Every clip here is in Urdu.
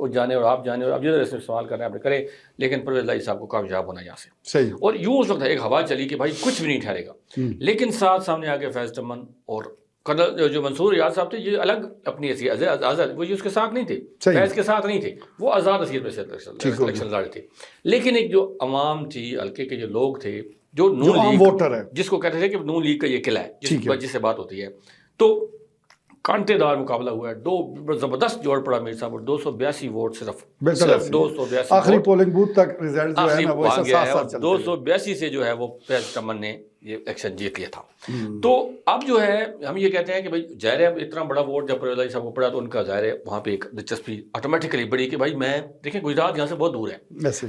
وہ جانے اور آپ جانے اور آپ جدھر اس میں سوال کریں آپ نے کریں، لیکن پرویز الہی صاحب کو کامیاب ہونا یہاں سے صحیح. اور یوں اس وقت ایک ہوا چلی کہ بھائی کچھ بھی نہیں ٹھہرے گا. لیکن ساتھ سامنے آگے فیض چمن اور کرنل جو منصور یار صاحب تھے، یہ الگ اپنی حیثیت آزاد، وہ اس کے ساتھ نہیں تھے، فیض کے ساتھ نہیں تھے، وہ آزاد حیثیت میں سے الیکشن لڑے تھے. لیکن ایک جو عوام تھی، حلقے کے جو لوگ تھے، جو نون لیگ ووٹر ہے، جس کو کہتے تھے کہ نون لیگ کا یہ قلعہ ہے جس سے بات ہوتی ہے، تو کانٹے دار مقابلہ ہوا ہے. دو زبردست جوڑ پڑا میر صاحب، اور 282 ووٹ صرف 282 آخری پولنگ بوتھ تک رزلٹ جو ہے نا وہ 282 سے جو ہے وہ فیض چمن نے یہ الیکشن جیت لیا تھا. تو اب جو ہے ہم یہ کہتے ہیں کہ بھائی ظاہر ہے اتنا بڑا ووٹ جب پرویز الہی صاحب کو پڑا تو ان کا ظاہر ہے وہاں پہ ایک دلچسپی آٹومیٹکلی بڑی کہ بھائی میں دیکھیں گجرات یہاں سے بہت دور ہے،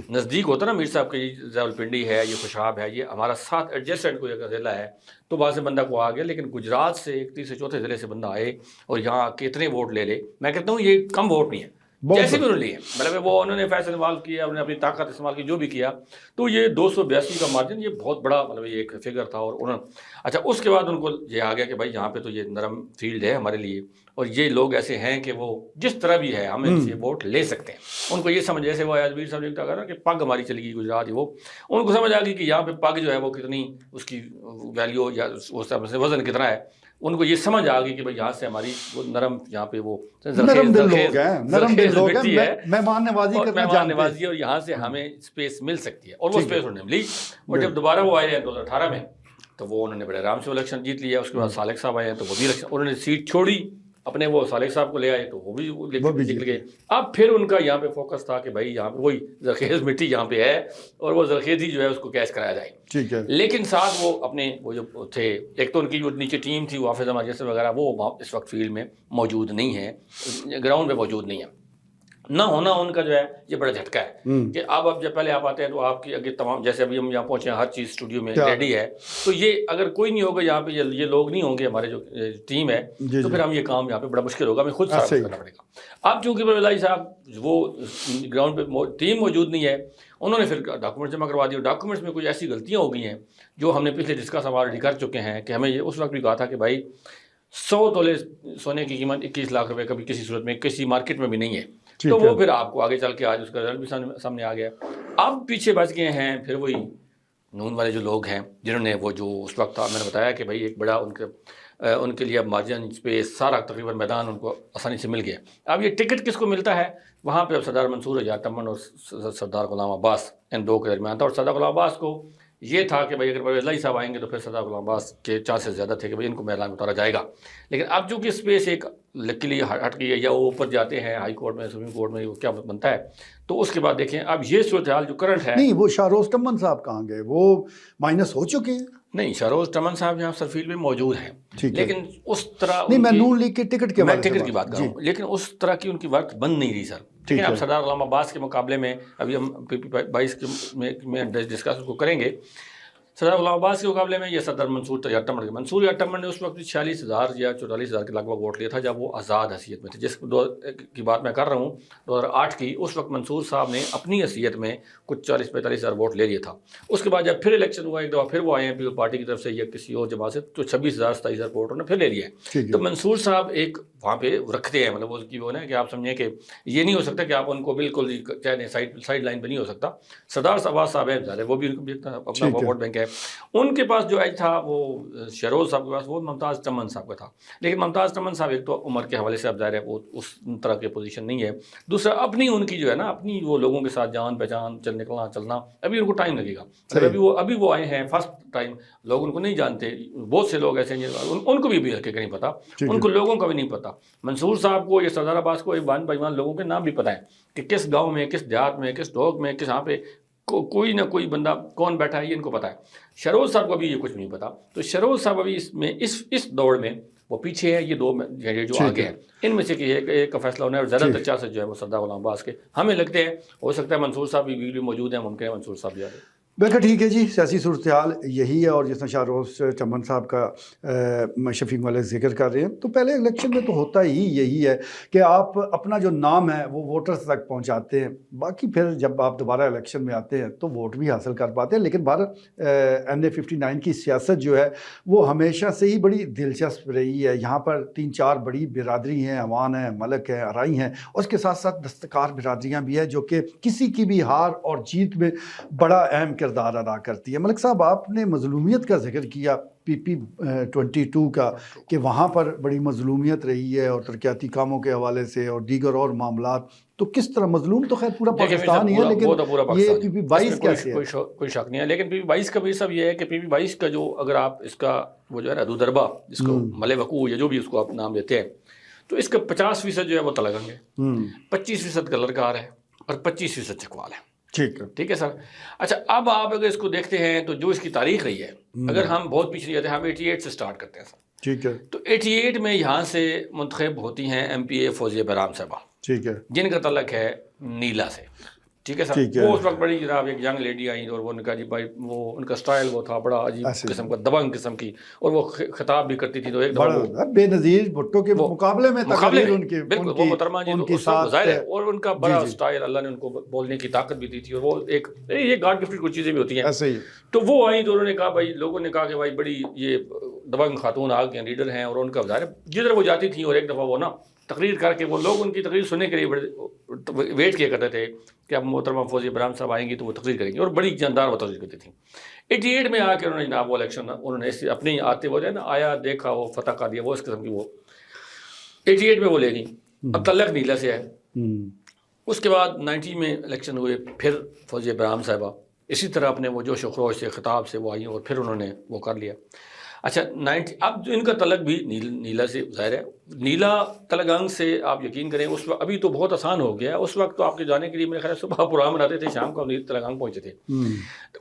نزدیک ہوتا نا میر صاحب کے راولپنڈی ہے، یہ خوشاب ہے، یہ ہمارا ساتھ ایڈجسٹنٹ کوئی اگر ضلع ہے تو وہاں سے بندہ کو آ گیا. لیکن گجرات سے ایک تیسرے چوتھے ضلع سے بندہ آئے اور یہاں کتنے ووٹ لے لے، میں کہتا ہوں یہ کم ووٹ نہیں ہے، جیسے بھی انہوں نے لیے، مطلب وہ انہوں نے فیصلہ استعمال کیا، انہوں نے اپنی طاقت استعمال کی، جو بھی کیا، تو یہ 282 کا مارجن یہ بہت بڑا مطلب یہ ایک فگر تھا. اور انہوں اچھا اس کے بعد ان کو یہ آ گیا کہ بھائی یہاں پہ تو یہ نرم فیلڈ ہے ہمارے لیے، اور یہ لوگ ایسے ہیں کہ وہ جس طرح بھی ہے ہم ان سے ووٹ لے سکتے ہیں. ان کو یہ سمجھ، جیسے وہ ازمیر صاحب نے کہا کہ پگ ہماری چلی گئی گجرات، وہ ان کو سمجھ آ گئی کہ یہاں پہ پگ جو ہے وہ کتنی اس کی ویلیو یا اس وزن کتنا ہے. ان کو یہ سمجھ آ گئی کہ بھائی یہاں سے ہماری وہ نرم یہاں پہ وہ مہمان نوازی ہے اور یہاں سے ہمیں اسپیس مل سکتی ہے، اور وہ اسپیس انہوں نے ملی. اور جب دوبارہ وہ آئے ہیں 2018 میں تو وہ انہوں نے بڑے آرام سے الیکشن جیت لیا. اس کے بعد صالح صاحب آئے ہیں تو وہ بھی الیکشن، انہوں نے سیٹ چھوڑی اپنے، وہ صالح صاحب کو لے آئے تو وہ بھی جیت گئے. اب پھر ان کا یہاں پہ فوکس تھا کہ بھائی یہاں پہ وہی زرخیز مٹی یہاں پہ ہے اور وہ زرخیزی جو ہے اس کو کیش کرایا جائے. ٹھیک ہے. لیکن ساتھ وہ اپنے وہ جو تھے، ایک تو ان کی جو نیچے ٹیم تھی وہ حافظ احمد جیسے وغیرہ، وہ اس وقت فیلڈ میں موجود نہیں ہے، گراؤنڈ پہ موجود نہیں ہے. نہ ہونا ان کا جو ہے یہ بڑا جھٹکا ہے کہ اب جب پہلے آپ آتے ہیں تو آپ کی اگر تمام، جیسے ابھی ہم یہاں پہنچے ہیں ہر چیز اسٹوڈیو میں ریڈی ہے، تو یہ اگر کوئی نہیں ہوگا یہاں پہ، یہ لوگ نہیں ہوں گے ہمارے جو ٹیم ہے، تو پھر ہم یہ کام یہاں پہ بڑا مشکل ہوگا، ہمیں خود سارا کرنا پڑے گا. اب چونکہ پرویز الہی صاحب وہ گراؤنڈ پہ ٹیم موجود نہیں ہے، انہوں نے پھر ڈاکومنٹ جمع کروا دیے. ڈاکومنٹس میں کچھ ایسی غلطیاں ہو گئی ہیں جو ہم نے پچھلے ڈسکس آلریڈی کر چکے ہیں کہ ہمیں یہ اس وقت بھی کہا تھا کہ بھائی 100 تولے سونے کی قیمت 21 لاکھ روپے کبھی کسی صورت میں کسی مارکیٹ میں بھی نہیں ہے. تو وہ پھر آپ کو آگے چل کے آج اس کا رزلٹ بھی سامنے آ گیا. اب پیچھے بچ گئے ہیں پھر وہی نون والے جو لوگ ہیں جنہوں نے وہ جو اس وقت میں نے بتایا کہ بھائی ایک بڑا ان کے لیے اب مارجن اسپیس سارا تقریباً میدان ان کو آسانی سے مل گیا. اب یہ ٹکٹ کس کو ملتا ہے، وہاں پہ اب سردار منصور اجاز ٹمن اور سردار غلام عباس ان دو کے درمیان تھا. اور سردار غلام عباس کو یہ تھا کہ بھائی اگر پرویز الہی صاحب آئیں گے تو پھر سردار غلام عباس کے چانسز زیادہ تھے کہ بھائی ان کو میدان میں اتارا جائے گا. لیکن اب چونکہ اسپیس ایک لکیلی ہٹ گئی ہے، یا وہ اوپر جاتے ہیں ہائی کورٹ میں، سپریم کورٹ میں، وہ کیا بنتا ہے. تو اس کے بعد دیکھیں اب یہ صورتحال جو کرنٹ ہے. نہیں، وہ شاہروز ٹمن صاحب کہاں گئے، وہ مائنس ہو چکے ہیں. نہیں، شاہروز ٹمن صاحب یہاں سرفیلڈ میں موجود ہیں، لیکن اس طرح نہیں، میں نون لیگ کے ٹکٹ کے کی بات کر رہا ہوں، لیکن اس طرح کی ان کی ورک بند نہیں رہی سر. ٹھیک ہے. اب سردار غلام عباس کے مقابلے میں ابھی ہم PP22 میں ڈسکس کو کریں گے. سردار غلام عباس کے مقابلے میں یہ سردار منصور منصور ٹمن نے اس وقت 46,000 یا 44,000 کے لگ بھگ ووٹ لیا تھا جب وہ آزاد حیثیت میں تھے. جس کی بات میں کر رہا ہوں 2008 کی، اس وقت منصور صاحب نے اپنی حیثیت میں کچھ 40-45,000 ووٹ لے لیے تھا. اس کے بعد جب پھر الیکشن ہوا ایک دفعہ پھر وہ آئے ہیں پیپل پارٹی کی طرف سے یا کسی اور جماعت سے، تو 26,000-27,000 ووٹ انہوں نے پھر لے لیا ہے. تو منصور صاحب ایک وہاں پہ رکھتے ہیں، مطلب اس کی وہ نا کہ آپ سمجھیں کہ یہ نہیں ہو سکتا کہ آپ ان کو بالکل چاہے سائڈ لائن پہ نہیں ہو سکتا. سردار عباس صاحب ہے وہ بھی اپنا ووٹ بینک ہے. ان کے پاس جو ایج تھا وہ شہروز صاحب کے پاس وہ ممتاز چمن صاحب کا تھا. لیکن ممتاز چمن صاحب ایک تو عمر کے حوالے سے اب ظاہر ہے وہ اس طرح کی پوزیشن نہیں ہے. دوسرا اپنی ان کی جو ہے نا اپنی وہ لوگوں کے ساتھ جان پہچان چلنا ابھی ان کو ٹائم لگے گا. ابھی وہ آئے ہیں فرسٹ ٹائم، لوگ ان کو نہیں جانتے. بہت سے لوگ ایسے ہیں ان کو بھی ابھی ہلکے کا نہیں پتا، ان کو لوگوں کا بھی نہیں پتا. منصور صاحب کو یا سردار عباس کو ایوان بائیوان لوگوں کے نام بھی پتہ ہے کہ کس گاؤں میں، کس دیہات میں، کس ڈوگ میں، کس یہاں پہ کوئی نہ کوئی بندہ کون بیٹھا ہے، یہ ان کو پتا ہے. شہروز صاحب کو بھی یہ کچھ نہیں پتا. تو شہروز صاحب ابھی اس دوڑ میں وہ پیچھے ہے، یہ دو جو آگے ہیں ان میں سے ایک کا فیصلہ ہونا ہے. اور زیادہ تر چانسز جو ہے وہ سردار غلام عباس کے ہمیں لگتے ہیں. ہو سکتا ہے منصور صاحب بھی موجود ہیں، ممکن ہے منصور صاحب بھی آ بالکل ٹھیک ہے جی، سیاسی صورتحال یہی ہے، اور جس طرح شاہ روز چمن صاحب کا شفیق ملک ذکر کر رہے ہیں، تو پہلے الیکشن میں تو ہوتا ہی یہی ہے کہ آپ اپنا جو نام ہے وہ ووٹرز تک پہنچاتے ہیں، باقی پھر جب آپ دوبارہ الیکشن میں آتے ہیں تو ووٹ بھی حاصل کر پاتے ہیں. لیکن بھارت NA-59 کی سیاست جو ہے وہ ہمیشہ سے ہی بڑی دلچسپ رہی ہے. یہاں پر 3-4 بڑی برادری ہیں، عوان ہیں، ملک ہیں، ارائی ہیں، اور اس کے ساتھ ساتھ دستکار برادریاں بھی ہیں جو کہ کسی کی بھی ہار اور جیت میں بڑا اہم کردار ادا کرتی ہے. ملک صاحب، آپ نے مظلومیت کا ذکر کیا PP-22 کا، کہ وہاں پر بڑی مظلومیت رہی ہے اور ترقیاتی کاموں کے حوالے سے اور دیگر اور معاملات. تو کس طرح مظلوم تو خیر پورا پاکستان ہی ہے، لیکن یہ PP-22 کیسے ہے؟ کوئی شک نہیں ہے. لیکن PP-22 کا بھی سب یہ ہے کہ PP-22 کا جو اگر آپ اس کا وہ جو ہے نا دودربا، جس کو ملے وقوع یا جو بھی اس کو آپ نام دیتے ہیں، تو اس کا 50% جو ہے وہ تلگنگ ہے، 25% گلرکار ہے اور 25% چکوال ہے. ٹھیک ہے سر. اچھا، اب آپ اگر اس کو دیکھتے ہیں تو جو اس کی تاریخ رہی ہے، اگر ہم بہت پیچھے جاتے ہیں، ہم 88 سے سٹارٹ کرتے ہیں سر. ٹھیک ہے. تو 88 میں یہاں سے منتخب ہوتی ہیں MPA فوزیہ بہرام صاحبہ، ٹھیک ہے، جن کا تعلق ہے نیلا سے. ٹھیک ہے سر. وہ اس وقت بڑی جناب ایک ینگ لیڈی آئیں اور وہ نے کہا جی بھائی، وہ ان کا سٹائل وہ تھا بڑا عجیب قسم کا، دبنگ قسم کی، اور وہ خطاب بھی کرتی تھی. تو ایک دفعہ بے نظیر بھٹو کے مقابلے میں بالکل وہ محترمہ جی تو اس وقت ظاہر ہے، اور ان کا بڑا سٹائل، اللہ نے ان کو بولنے کی طاقت بھی دی تھی، اور وہ ایک یہ گاڈ گفٹڈ کچھ چیزیں بھی ہوتی ہیں. تو وہ آئیں تو انہوں نے کہا بھائی، لوگوں نے کہا کہ بھائی بڑی یہ دبنگ خاتون آ گئے لیڈر ہیں، اور ان کا ظاہر جدھر وہ جاتی تھیں، اور ایک دفعہ وہ نا تقریر کر کے، وہ لوگ ان کی تقریر سننے کے لیے ویٹ کیا کرتے تھے کہ اب محترمہ فوزیہ بہرام صاحب آئیں گی تو وہ تقریر کریں گی، اور بڑی جاندار وہ تقریر کرتی تھیں. 88 میں آ کے انہوں نے جناب وہ الیکشن انہوں نے اپنی آتے وہ جو نا آیا دیکھا وہ فتح کر دیا، وہ اس قسم کی وہ 88 میں وہ لے گئی. اب تعلق نیلا سے ہے. اس کے بعد 90 میں الیکشن ہوئے، پھر فوزیہ بہرام صاحبہ اسی طرح اپنے وہ جوش و خروش سے خطاب سے وہ آئی، اور پھر انہوں نے وہ کر لیا. اچھا 90 اب جو ان کا تعلق بھی نیلا سے ظاہر ہے. نیلا تلگنگ سے آپ یقین کریں اس وقت ابھی تو بہت آسان ہو گیا. اس وقت تو آپ کے جانے کے لیے میرے خیال صبح پروگرام بناتے تھے، شام کو تلگنگ پہنچے تھے،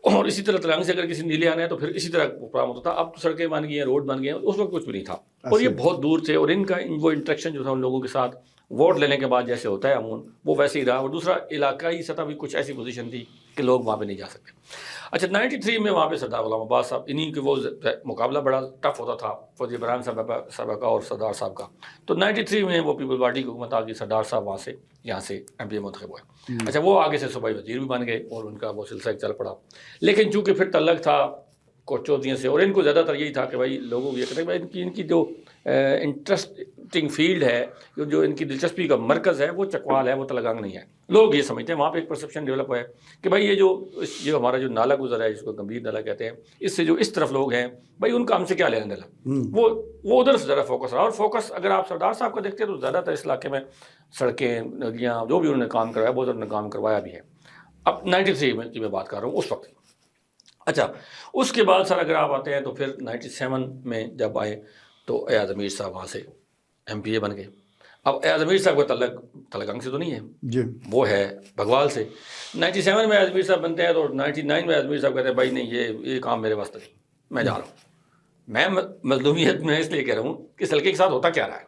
اور اسی طرح تلگنگ سے اگر کسی نیلے آنا ہے تو پھر اسی طرح پروگرام ہوتا تھا. اب تو سڑکیں بن گئی ہیں، روڈ بن گئے ہیں، اس وقت کچھ بھی نہیں تھا، اور یہ بہت دور تھے. اور ان کا وہ انٹریکشن جو تھا ان لوگوں کے ساتھ ووٹ لینے کے بعد جیسے ہوتا ہے عموماً، وہ ویسے ہی رہا. اور دوسرا علاقائی سطح بھی کچھ ایسی پوزیشن تھی کہ لوگ وہاں پہ نہیں جا سکتے. اچھا 93 میں وہاں پہ سردار غلام عباس صاحب، انہیں کے وہ مقابلہ بڑا ٹف ہوتا تھا فوزیہ بہرام صاحب کا اور سردار صاحب کا. تو 93 میں وہ پیپل پارٹی کی حکومت آ گئی، سردار صاحب وہاں سے یہاں سے MPA منتخب ہوئے. اچھا وہ آگے سے صوبائی وزیر بھی بن گئے، اور ان کا وہ سلسلہ چل پڑا. لیکن چونکہ پھر تعلق تھا کوٹ چودھریوں سے، اور ان کو زیادہ تر یہی تھا کہ بھائی لوگوں کو یہ کہتے ہیں بھائی ان کی جو انٹرسٹنگ فیلڈ ہے، جو ان کی دلچسپی کا مرکز ہے وہ چکوال ہے، وہ تلگنگ نہیں ہے. لوگ یہ سمجھتے ہیں، وہاں پہ ایک پرسیپشن ڈیولپ ہوا ہے کہ بھائی یہ جو ہمارا جو نالا گزرا ہے، جس کو گمبھیر نالا کہتے ہیں، اس سے جو اس طرف لوگ ہیں بھائی ان کا ہم سے کیا لینا دینا. وہ ادھر سے زیادہ فوکس رہا. اور فوکس اگر آپ سردار صاحب کا دیکھتے ہیں تو زیادہ تر اس علاقے میں سڑکیں، ندیاں، جو بھی انہوں نے کام کروایا بہت انہوں نے کام کروایا بھی ہے. اب 93 میں کی میں بات کر رہا ہوں اس وقت. اچھا اس کے بعد سر اگر آپ آتے ہیں تو پھر 97 میں جب آئے تو ایاز امیر صاحب وہاں سے MPA بن گئے. اب ایاز امیر صاحب کا تعلق تلگنگ سے تو نہیں ہے جی، وہ ہے بھگوال سے. 97 میں ایاز امیر صاحب بنتے ہیں تو 99 میں ایاز امیر صاحب کہتے ہیں بھائی نہیں، یہ کام میرے واسطے نہیں، میں جا رہا ہوں. میں مظلومیت میں اس لیے کہہ رہا ہوں کہ اس حلقے کے ساتھ ہوتا کیا رہا ہے.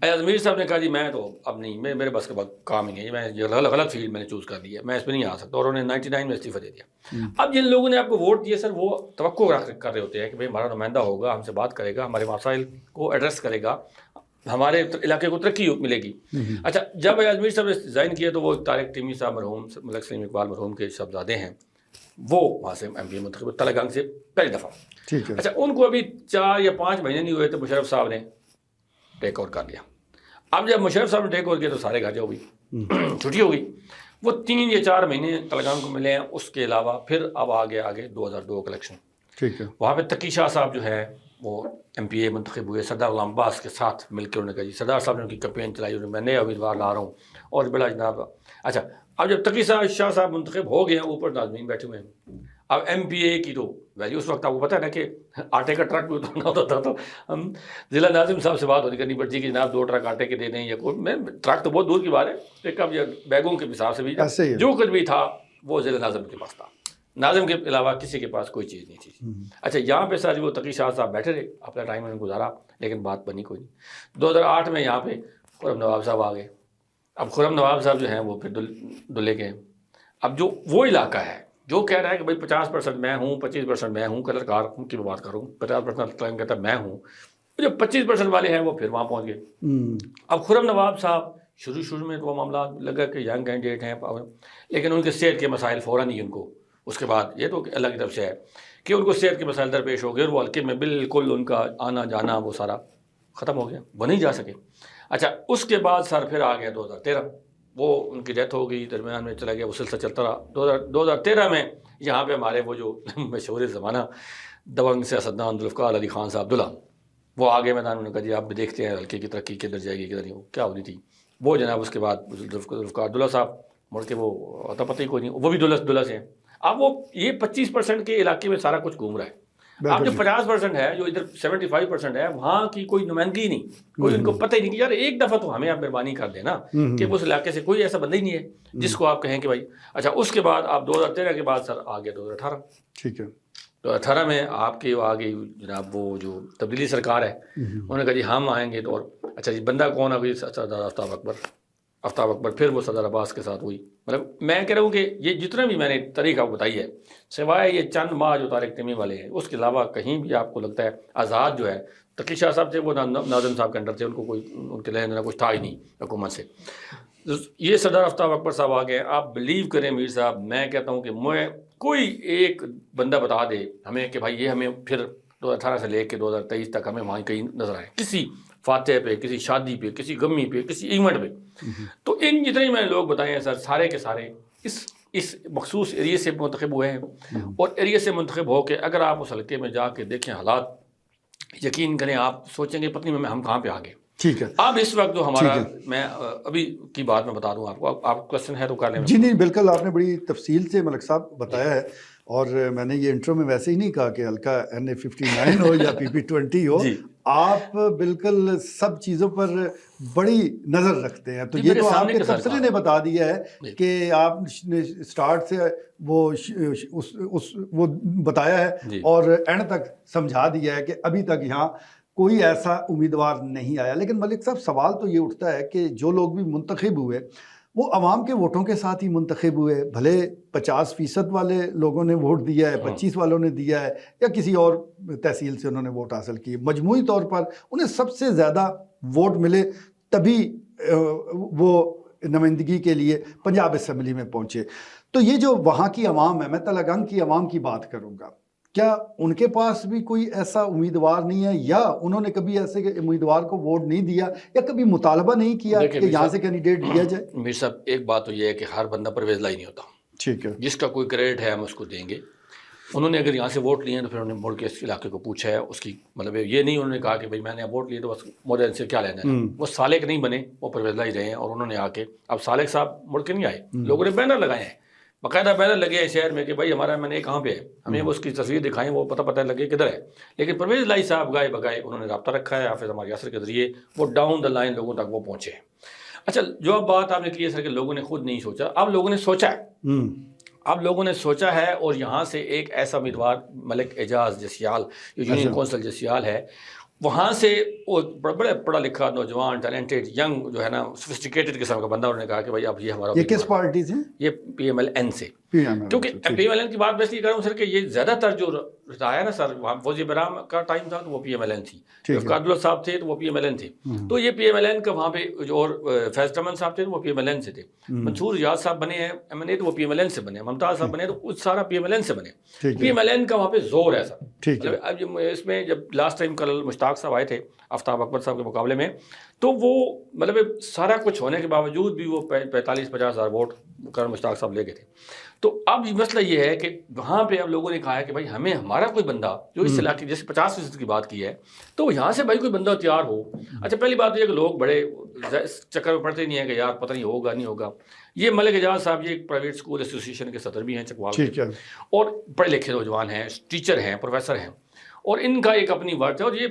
ایاز امیر صاحب نے کہا جی میں تو اب نہیں، میرے بس کے بعد کام ہی نہیں ہے، میں یہ غلط فیلڈ میں نے چوز کر لی ہے، میں اس پہ نہیں آ سکتا. اور انہوں نے 99 میں استعفیٰ دے دیا. اب جن لوگوں نے آپ کو ووٹ دیے سر، وہ توقع کر رہے ہوتے ہیں کہ بھائی ہمارا نمائندہ ہوگا، ہم سے بات کرے گا، ہمارے مسائل کو ایڈریس کرے گا، ہمارے علاقے کو ترقی ملے گی. اچھا جب ایاز امیر صاحب نے ڈیزائن کیا تو وہ طارق ٹیمی صاحب مرحوم، ملک سلیم اقبال مرحوم کے صاحبزادے ہیں، وہ وہاں سے MPA منتخب تلگنگ سے پہلی دفعہ. اچھا ان کو ابھی 4 یا 5 مہینے نہیں ہوئے تو مشرف صاحب نے ٹیک اوور کر لیا. اب جب مشرف صاحب نے ٹیک اوور کیا تو سارے گھر ہو گئی، چھٹی ہو گئی. وہ 3 یا 4 مہینے تلگنگ کو ملے ہیں. اس کے علاوہ پھر اب آگے 2002 کا الیکشن، ٹھیک ہے، وہاں پہ تقی شاہ صاحب جو ہے وہ MPA منتخب ہوئے سردار غلام عباس کے ساتھ مل کے. انہوں نے کہا جی سردار صاحب نے ان کی کمپین چلائی، میں نئے امیدوار لا رہا ہوں اور بڑا جناب. اچھا اب جب تقی شاہ صاحب منتخب ہو گئے ہیں، اوپر ناظمین بیٹھے ہوئے ہیں. اب MPA کی تو ویلیو اس وقت آپ کو پتہ ہے نا کہ آٹے کا ٹرک بھی اترنا ہوتا تھا، تو ہم ضلع ناظم صاحب سے بات ہوتی کرنی پڑتی کہ جناب 2 ٹرک آٹے کے دے دیں، یا کوئی میں ٹرک تو بہت دور کی بات ہے، ایک اب بیگوں کے حساب سے بھی جو کچھ بھی تھا وہ ضلع ناظم کے پاس تھا. ناظم کے علاوہ کسی کے پاس کوئی چیز نہیں تھی. اچھا یہاں پہ سر وہ تقی شاہ صاحب بیٹھے رہے، اپنا ٹائم انہوں نے گزارا، لیکن بات بنی کوئی نہیں. 2008 میں یہاں پہ خرم نواب صاحب آ گئے. اب خرم نواب صاحب جو ہیں وہ پھر دلے کے ہیں. اب جو وہ علاقہ ہے جو کہہ رہا ہے کہ بھائی 50% میں ہوں 25% میں ہوں، کلر کار کی بات کروں 50% کلیم کہتا ہے میں ہوں، جو 25% والے ہیں وہ پھر وہاں پہنچ گئے۔ اب خرم نواب صاحب شروع میں تو وہ معاملہ لگا کہ ینگ کینڈیڈیٹ ہیں، لیکن ان کے صحت کے مسائل فوراً ہی ان کو اس کے بعد یہ تو اللہ کی طرف سے ہے کہ ان کو صحت کے مسائل درپیش ہو گئے اور وہ حلقے میں بالکل ان کا آنا جانا وہ سارا ختم ہو گیا، وہ نہیں جا سکے۔ اچھا اس کے بعد سر پھر آ گیا 2013، وہ ان کی ڈیتھ ہو گئی، درمیان میں چلا گیا، وہ سلسلہ چلتا رہا۔ 2013 میں یہاں پہ ہمارے وہ جو مشہور زمانہ دبنگ سیاستدان ذوالفقار علی خان صاحب عبداللہ وہ آگے میدان میں نے کہا جی آپ بھی دیکھتے ہیں حلقے کی ترقی کدھر جائے گی کدھر نہیں، کیا ہونی تھی وہ جناب۔ اس کے بعد ذوالفقار عبداللہ صاحب مڑ کے وہ عطا پتہ ہی کوئی نہیں، وہ بھی دولہ سے ہیں۔ اب وہ یہ 25% کے علاقے میں سارا کچھ گھوم رہا ہے۔ اب جو 50% ہے، جو ادھر 75% ہے، وہاں کی کوئی نمائندگی نہیں، کوئی ان کو پتہ ہی نہیں کہ یار ایک دفعہ تو ہمیں آپ مہربانی کر دیں نا کہ اس علاقے سے کوئی ایسا بندہ ہی نہیں ہے جس کو آپ کہیں کہ بھائی۔ اچھا اس کے بعد آپ 2013 کے بعد سر آ گیا 2018۔ ٹھیک ہے، 2018 میں آپ کے آ گئی جناب وہ جو تبدیلی سرکار ہے، انہوں نے کہا جی ہم آئیں گے تو، اور اچھا جی بندہ کون ہے؟ سردار آفتاب اکبر، پھر وہ صدر عباس کے ساتھ ہوئی۔ مطلب میں کہہ رہا ہوں کہ یہ جتنا بھی میں نے طریقہ بتائی ہے، سوائے یہ چند ماہ جو طارق تیمی والے ہیں، اس کے علاوہ کہیں بھی آپ کو لگتا ہے آزاد جو ہے، تقی شاہ صاحب تھے وہ ناظم صاحب کے انڈر تھے، ان کو کوئی ان کے لینے دینا کچھ تھا ہی نہیں حکومت سے۔ یہ سردار آفتاب اکبر صاحب آ گئے۔ آپ بلیو کریں میر صاحب، میں کہتا ہوں کہ میں کوئی ایک بندہ بتا دے ہمیں کہ بھائی یہ ہمیں پھر 2018 سے لے کے 2023 تک ہمیں وہاں کہیں نظر آئے، کسی فاتح پہ، کسی شادی پہ، کسی غمی پہ، کسی ایونٹ پہ۔ تو ان جتنے میں لوگ بتائے ہیں سر، سارے کے سارے اس مخصوص ایریے سے منتخب ہوئے ہیں، اور ایریے سے منتخب ہو کے اگر آپ اس حلقے میں جا کے دیکھیں حالات، یقین کریں آپ سوچیں گے پتہ نہیں ہم کہاں پہ آ گئے۔ ٹھیک ہے، اب اس وقت جو ہمارا، میں ابھی کی بات میں بتا دوں آپ کو، آپ کوشچن ہے تو کر لیں۔ جی نہیں بالکل، آپ نے بڑی تفصیل سے ملک صاحب بتایا ہے، اور میں نے یہ انٹرو میں ویسے ہی نہیں کہا کہ حلقہ NA59 ہو یا PP20 ہو، آپ بالکل سب چیزوں پر بڑی نظر رکھتے ہیں۔ تو یہ تو آپ کے تبصرے نے بتا دیا ہے کہ آپ نے سٹارٹ سے وہ بتایا ہے اور اینڈ تک سمجھا دیا ہے کہ ابھی تک یہاں کوئی ایسا امیدوار نہیں آیا۔ لیکن ملک صاحب سوال تو یہ اٹھتا ہے کہ جو لوگ بھی منتخب ہوئے وہ عوام کے ووٹوں کے ساتھ ہی منتخب ہوئے، بھلے 50% والے لوگوں نے ووٹ دیا ہے، 25 والوں نے دیا ہے، یا کسی اور تحصیل سے انہوں نے ووٹ حاصل کیے، مجموعی طور پر انہیں سب سے زیادہ ووٹ ملے، تبھی وہ نمائندگی کے لیے پنجاب اسمبلی میں پہنچے۔ تو یہ جو وہاں کی عوام ہے، میں تلنگانہ کی عوام کی بات کروں گا، کیا ان کے پاس بھی کوئی ایسا امیدوار نہیں ہے، یا انہوں نے کبھی ایسے امیدوار کو ووٹ نہیں دیا، یا کبھی مطالبہ نہیں کیا کہ یہاں سے کینڈیڈیٹ دیا جائے؟ میر صاحب ایک بات تو یہ ہے کہ ہر بندہ پرویز لائی نہیں ہوتا۔ ٹھیک ہے، جس کا کوئی کریڈٹ ہے ہم اس کو دیں گے۔ انہوں نے اگر یہاں سے ووٹ لیے ہیں تو پھر انہوں نے مڑ کے اس علاقے کو پوچھا ہے، اس کی مطلب یہ نہیں انہوں نے کہا کہ بھائی میں نے ووٹ لیے تو بس مجھے ان سے کیا لینا ہے۔ وہ سالک نہیں بنے، وہ پرویز لائی رہے ہیں، اور انہوں نے آ کے، اب سالک صاحب مڑ کے نہیں آئے، لوگوں نے بینر لگائے ہیں، باقاعدہ بینر لگے ہیں شہر میں کہ بھائی ہمارا میں نے کہاں پہ ہے، ہمیں اس کی تصویر دکھائیں، وہ پتہ لگے کدھر ہے۔ لیکن پرویز لائی صاحب گائے بگائے انہوں نے رابطہ رکھا ہے حافظ عمار یاسر کے ذریعے، وہ ڈاؤن دا لائن لوگوں تک وہ پہنچے ہیں۔ اچھا جو اب بات آپ نے کی ہے سر کہ لوگوں نے خود نہیں سوچا، اب لوگوں نے سوچا ہے، اب لوگوں نے سوچا ہے، اور یہاں سے ایک ایسا امیدوار ملک اعجاز جسیال جو یونین کونسل جسیال ہے، وہاں سے وہ بڑے پڑھا لکھا نوجوان ٹیلنٹڈ ینگ جو ہے نا سوفسٹیکیٹڈ قسم کا بندہ، انہوں نے کہا کہ بھائی اب یہ ہمارا، یہ کس پارٹی سے؟ یہ PMLN سے، کیونکہ PMLN کی بات میں اس لیے کر رہا ہوں سر کہ یہ زیادہ تر جو رہا ہے نا سر، وہاں فوزی برام کا ٹائم تھا تو وہ PMLN تھی، ذوالفقار عبداللہ صاحب تھے تو وہ PMLN تھے، تو یہ PMLN کا وہاں پہ جو، اور فیض چمن صاحب تھے تو وہ PMLN سے تھے، منصور ریاض صاحب بنے ہیں MNA تو وہ PMLN سے بنے، ممتاز صاحب بنے تو سارا PMLN سے بنے۔ PMLN کا وہاں پہ زور ہے سر۔ اب اس میں جب لاسٹ ٹائم کل مشتاق صاحب آئے تھے آفتاب اکبر صاحب کے مقابلے میں، تو وہ مطلب سارا کچھ ہونے کے باوجود بھی وہ 45-50 ہزار ووٹ کر مشتاق صاحب لے گئے تھے۔ تو اب مسئلہ یہ ہے کہ وہاں پہ اب لوگوں نے کہا ہے کہ بھائی ہمیں ہمارا کوئی بندہ جو اس علاقے جیسے 50% کی بات کی ہے، تو یہاں سے بھائی کوئی بندہ تیار ہو۔ اچھا پہلی بات یہ ہے کہ لوگ بڑے چکر میں پڑتے نہیں ہیں کہ یار پتہ نہیں ہوگا نہیں ہوگا۔ یہ ملک اعجاز صاحب یہ ایک پرائیویٹ اسکول ایسوسیشن کے صدر بھی ہیں چکوال کے، اور پڑھے لکھے نوجوان ہیں، ٹیچر ہیں، پروفیسر ہیں، اور ان کا ایک اپنی ورڈ ہے، اور یہ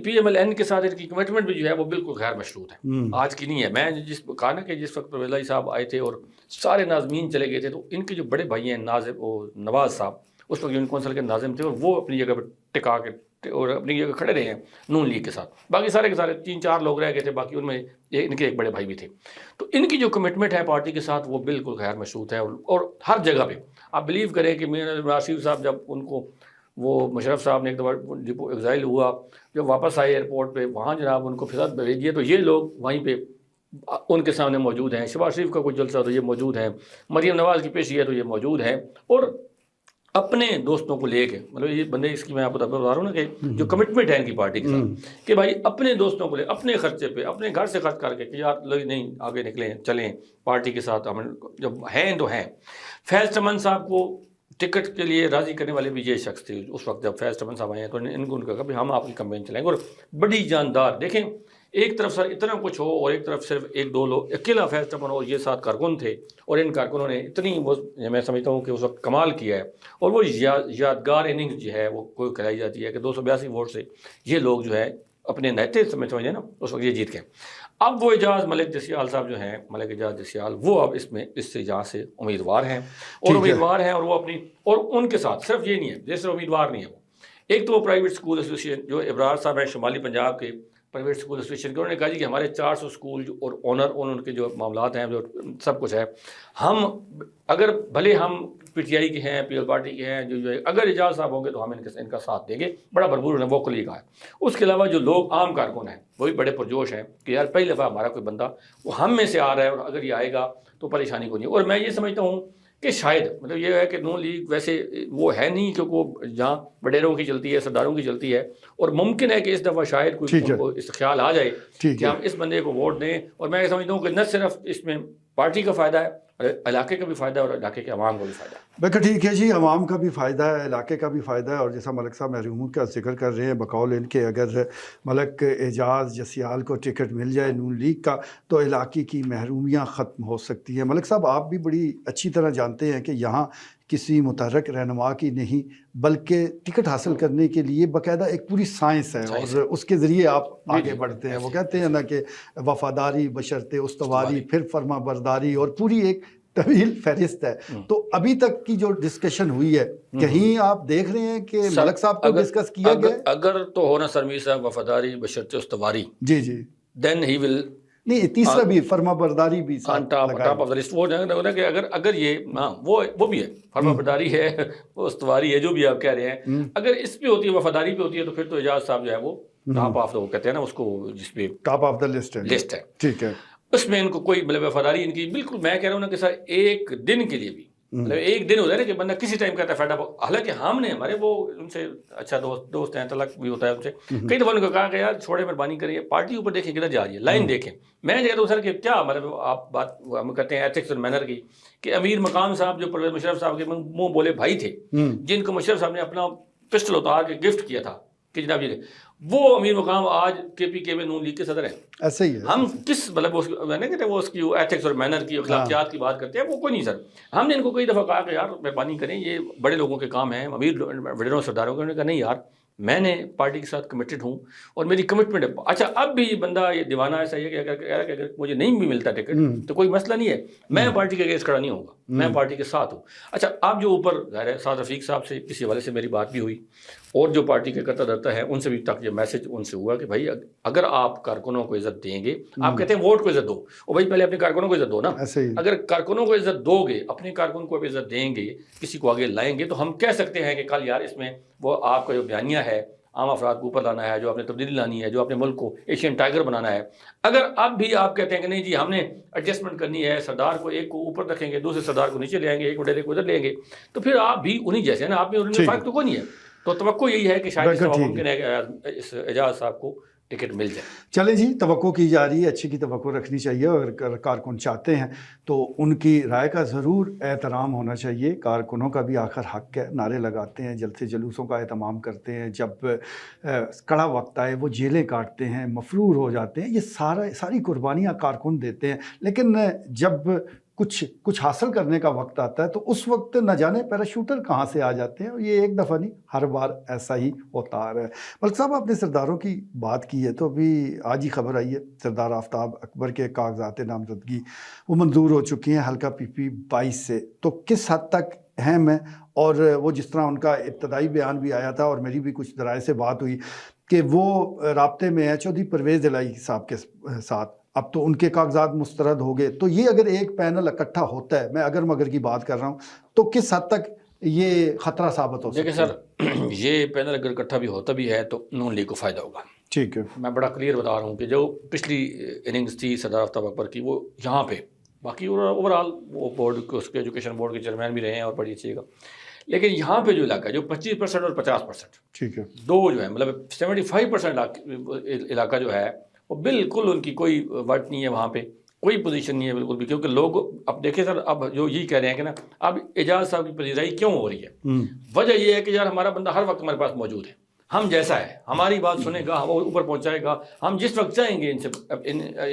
PMLN کے ساتھ ان کی کمٹمنٹ بھی جو ہے وہ بالکل غیر مشروط ہے، آج کی نہیں ہے۔ میں جس کہا نا کہ جس وقت پرویز لائی صاحب آئے تھے اور سارے ناظمین چلے گئے تھے، تو ان کے جو بڑے بھائی ہیں نواز صاحب، اس وقت یونین کونسل کے ناظم تھے، اور وہ اپنی جگہ پہ ٹکا کے اور اپنی جگہ کھڑے رہے ہیں نون لیگ کے ساتھ. باقی سارے کے سارے 3-4 لوگ رہ گئے تھے, باقی ان میں ان کے ایک بڑے بھائی بھی تھے. تو ان کی جو کمٹمنٹ ہے پارٹی کے ساتھ وہ بالکل غیر مشروط ہے. اور ہر جگہ پہ آپ بلیو کریں کہ میرا راشد صاحب جب ان کو وہ مشرف صاحب نے ایک دفعہ ایگزائل ہوا, جب واپس آئے ایئرپورٹ پہ, وہاں جناب ان کو فضا بھیجیے تو یہ لوگ وہیں پہ ان کے سامنے موجود ہیں. شہباز شریف کا کوئی جلسہ تو یہ موجود ہیں, مریم نواز کی پیشی ہے تو یہ موجود ہیں, اور اپنے دوستوں کو لے کے, مطلب یہ بندے اس کی میں آپ کو بتا رہا ہوں نا کہ جو کمٹمنٹ ہے ان کی پارٹی کے ساتھ کہ بھائی اپنے دوستوں کو لے, اپنے خرچے پہ اپنے گھر سے خرچ کر کے کہ یار لوگ نہیں آگے نکلیں چلیں پارٹی کے ساتھ, ہم جب ہیں تو ہیں. فیض چمن صاحب کو ٹکٹ کے لیے راضی کرنے والے بھی یہ شخص تھے اس وقت جب فیض چمن صاحب آئے ہیں, تو ان کو کہا کہ ہم آپ کی کمپین چلائیں گے. اور بڑی جاندار, دیکھیں ایک طرف سر اتنا کچھ ہو اور ایک طرف صرف 1-2 لوگ, اکیلا فیض چمن اور یہ 7 کارکن تھے, اور ان کارکنوں نے اتنی وہ میں سمجھتا ہوں کہ اس وقت کمال کیا ہے. اور وہ یادگار اننگز جو ہے وہ کوئی کہلائی جاتی ہے کہ 282 ووٹ سے یہ لوگ جو ہے اپنے نہتے سمجھے نا اس وقت یہ جیت گئے. اب وہ اعجاز ملک جسیال صاحب جو ہیں, ملک اعجاز جسیال, وہ اب اس سے جہاں سے امیدوار ہیں اور وہ اپنی, اور ان کے ساتھ صرف یہ نہیں ہے, جیسے امیدوار نہیں ہے وہ, ایک تو وہ پرائیویٹ اسکول ایسوسیشن جو ابرار صاحب ہیں شمالی پنجاب کے پرائیویٹ اسکول ایسوسیشن کے, انہوں نے کہا جی کہ ہمارے 400 اسکول اور اونر ان کے جو معاملات ہیں جو سب کچھ ہے, ہم اگر بھلے ہم پی ٹی آئی کے ہیں, پی ایل پارٹی کے ہیں, جو اگر اعجاز صاحب ہوں گے تو ہم ان کا ساتھ دیں گے. بڑا بھرپور انہوں نے ووکلی کہا ہے. اس کے علاوہ جو لوگ عام کارکن ہیں وہ بھی بڑے پرجوش ہیں کہ یار پہلی دفعہ ہمارا کوئی بندہ وہ ہم میں سے آ رہا ہے, اور اگر یہ آئے گا تو پریشانی کو نہیں. اور میں یہ سمجھتا ہوں کہ شاید مطلب یہ ہے کہ نون لیگ ویسے وہ ہے نہیں کیونکہ وہ جہاں وڈیروں کی چلتی ہے, سرداروں کی چلتی ہے, اور ممکن ہے کہ اس دفعہ شاید کوئی اس خیال آ جائے کہ ہم اس بندے کو ووٹ دیں. اور میں یہ سمجھتا ہوں کہ نہ صرف اس میں پارٹی کا فائدہ ہے, علاقے کا بھی فائدہ ہے, اور علاقے کے عوام کا بھی فائدہ ہے. بالکل ٹھیک ہے جی, عوام کا بھی فائدہ ہے, علاقے کا بھی فائدہ ہے. اور جیسا ملک صاحب محروموں کا ذکر کر رہے ہیں, بقول ان کے اگر ملک اعجاز جسیال کو ٹکٹ مل جائے نون لیگ کا تو علاقے کی محرومیاں ختم ہو سکتی ہیں. ملک صاحب آپ بھی بڑی اچھی طرح جانتے ہیں کہ یہاں کسی متحرک رہنما کی نہیں بلکہ ٹکٹ حاصل کرنے کے لیے باقاعدہ ایک پوری سائنس ہے, اور اس کے ذریعے آپ آگے بڑھتے ہیں. وہ کہتے ہیں نا کہ وفاداری بشرط استواری, پھر فرما برداری, اور پوری ایک طویل فہرست ہے. تو ابھی تک کی جو ڈسکشن ہوئی ہے, کہیں آپ دیکھ رہے ہیں کہ ملک صاحب کو ڈسکس کیا گیا؟ اگر تو ہونا سرمی صاحب وفاداری بشرط استواری, جی جی, دین ہی ول, نہیں تیسرا بھی فرما برداری بھی ٹاپ آف دا لسٹ. وہ کہ اگر یہ وہ بھی ہے, فرما برداری ہے, وہ استواری ہے, جو بھی آپ کہہ رہے ہیں, اگر اس پہ ہوتی ہے وفاداری پہ ہوتی ہے تو پھر تو اعجاز صاحب جو ہے وہ ٹاپ آف دا, وہ کہتے ہیں نا اس کو, جس پہ ٹاپ آف دا لسٹ ہے. ٹھیک ہے, اس میں ان کو کوئی مطلب وفاداری ان کی بالکل, میں کہہ رہا ہوں نا کہ سر ایک دن کے لیے بھی, مطلب ایک دن ہوتا ہے نا کہ بندہ کسی ٹائم کہتا ہے فیڈ اپ, حالانکہ ہم نے ہمارے وہ ان سے اچھا دوست ہیں, تعلق بھی ہوتا ہے ان سے, کئی دفعہ ان کو کہا کہ یار چھوڑے مہربانی کریے, پارٹی اوپر دیکھیں کدھر جا رہی ہے, لائن دیکھیں. میں کہتا ہوں سر کہ کیا مطلب آپ بات ہم کرتے ہیں ایتھکس اور مینر کی, کہ امیر مقام صاحب جو پرویز مشرف صاحب کے منہ بولے بھائی تھے, جن کو مشرف صاحب نے اپنا پسٹل اتار کے گفٹ کیا تھا کہ جناب یہ, وہ امیر مقام آج کے پی کے میں نون لیگ کے صدر ہیں. ایسا ہی ہے. ہم کس مطلب میں نے کہتے ہیں وہ اس کی ایتھکس اور مینر کی, اخلاقیات کی بات کرتے ہیں, وہ کوئی نہیں سر. ہم نے ان کو کئی دفعہ کہا کہ یار مہربانی کریں, یہ بڑے لوگوں کے کام ہیں, امیر وڈیروں سرداروں کے. انہوں نے کہا نہیں یار, میں نے پارٹی کے ساتھ کمیٹڈ ہوں اور میری کمٹمنٹ ہے. اچھا اب بھی بندہ یہ دیوانہ ایسا ہے کہ اگر مجھے نہیں بھی ملتا ٹکٹ تو کوئی مسئلہ نہیں ہے, میں پارٹی کے اگینسٹ کھڑا نہیں ہوں گا, میں پارٹی کے ساتھ ہوں. اچھا اب جو اوپر ظاہر ہے سعد رفیق صاحب سے کسی حوالے سے میری بات بھی ہوئی, اور جو پارٹی کے کرتا دھرتا ہے ان سے بھی تک یہ میسج ان سے ہوا کہ بھائی اگر آپ کارکنوں کو عزت دیں گے, آپ کہتے ہیں ووٹ کو عزت دو, اور بھائی پہلے اپنے کارکنوں کو عزت دو نا. اگر کارکنوں کو عزت دو گے, اپنے کارکن کو عزت دیں گے, کسی کو آگے لائیں گے, تو ہم کہہ سکتے ہیں کہ کل یار اس میں وہ آپ کا جو بیانیہ ہے عام افراد کو اوپر لانا ہے, جو آپ نے تبدیلی لانی ہے, جو اپنے ملک کو ایشین ٹائیگر بنانا ہے, اگر اب بھی آپ کہتے ہیں کہ نہیں جی ہم نے ایڈجسٹمنٹ کرنی ہے, سردار کو ایک کو اوپر رکھیں گے, دوسرے سردار کو نیچے لے آئیں گے, ایک وڈیرے کو ادھر لیں گے, تو پھر آپ بھی انہیں جیسے ہیں نا, آپ میں انہیں فرق تو کوئی نہیں ہے. تو توقع یہی ہے کہ شاید ممکن ہے کہ اس اعجاز صاحب کو ٹکٹ مل جائے. چلیں جی, توقع کی جا رہی ہے, اچھی کی توقع رکھنی چاہیے, اور اگر کارکن چاہتے ہیں تو ان کی رائے کا ضرور احترام ہونا چاہیے. کارکنوں کا بھی آخر حق ہے, نعرے لگاتے ہیں, جلسے جلوسوں کا اہتمام کرتے ہیں, جب کڑا وقت آئے وہ جیلیں کاٹتے ہیں, مفرور ہو جاتے ہیں, یہ ساری قربانیاں کارکن دیتے ہیں. لیکن جب کچھ حاصل کرنے کا وقت آتا ہے تو اس وقت نہ جانے پیراشوٹر کہاں سے آ جاتے ہیں, اور یہ ایک دفعہ نہیں ہر بار ایسا ہی ہوتا آ رہا ہے. ملک صاحب آپ نے سرداروں کی بات کی ہے, تو ابھی آج ہی خبر آئی ہے سردار آفتاب اکبر کے کاغذات نامزدگی وہ منظور ہو چکی ہیں حلقہ پی پی 22 سے. تو کس حد تک اہم ہے، اور وہ جس طرح ان کا ابتدائی بیان بھی آیا تھا اور میری بھی کچھ ذرائع سے بات ہوئی کہ وہ رابطے میں ہے چودھری پرویز الہی صاحب کے ساتھ، اب تو ان کے کاغذات مسترد ہو گئے، تو یہ اگر ایک پینل اکٹھا ہوتا ہے، میں اگر مگر کی بات کر رہا ہوں، تو کس حد تک یہ خطرہ ثابت ہو سکتا ہے؟ دیکھیں سر، یہ پینل اگر اکٹھا بھی ہوتا بھی ہے تو نون لیگ کو فائدہ ہوگا. ٹھیک ہے، میں بڑا کلیئر بتا رہا ہوں کہ جو پچھلی اننگز تھی سردار آفتاب اکبر کی، وہ یہاں پہ باقی اوور آل وہ بورڈ اس کے ایجوکیشن بورڈ کے چیئرمین بھی رہے ہیں اور بڑی اچھی گا، لیکن یہاں پہ جو علاقہ ہے جو 25% اور 50%، ٹھیک ہے، دو جو ہے مطلب 75% علاقہ جو ہے وہ بالکل ان کی کوئی وٹ نہیں ہے، وہاں پہ کوئی پوزیشن نہیں ہے بالکل بھی، کیونکہ لوگ اب دیکھیں سر، اب جو یہی کہہ رہے ہیں کہ نا اب اعجاز صاحب کی پذیرائی کیوں ہو رہی ہے، وجہ یہ ہے کہ یار ہمارا بندہ ہر وقت ہمارے پاس موجود ہے، ہم جیسا ہے ہماری بات سنے گا، وہ اوپر پہنچائے گا، ہم جس وقت چاہیں گے ان سے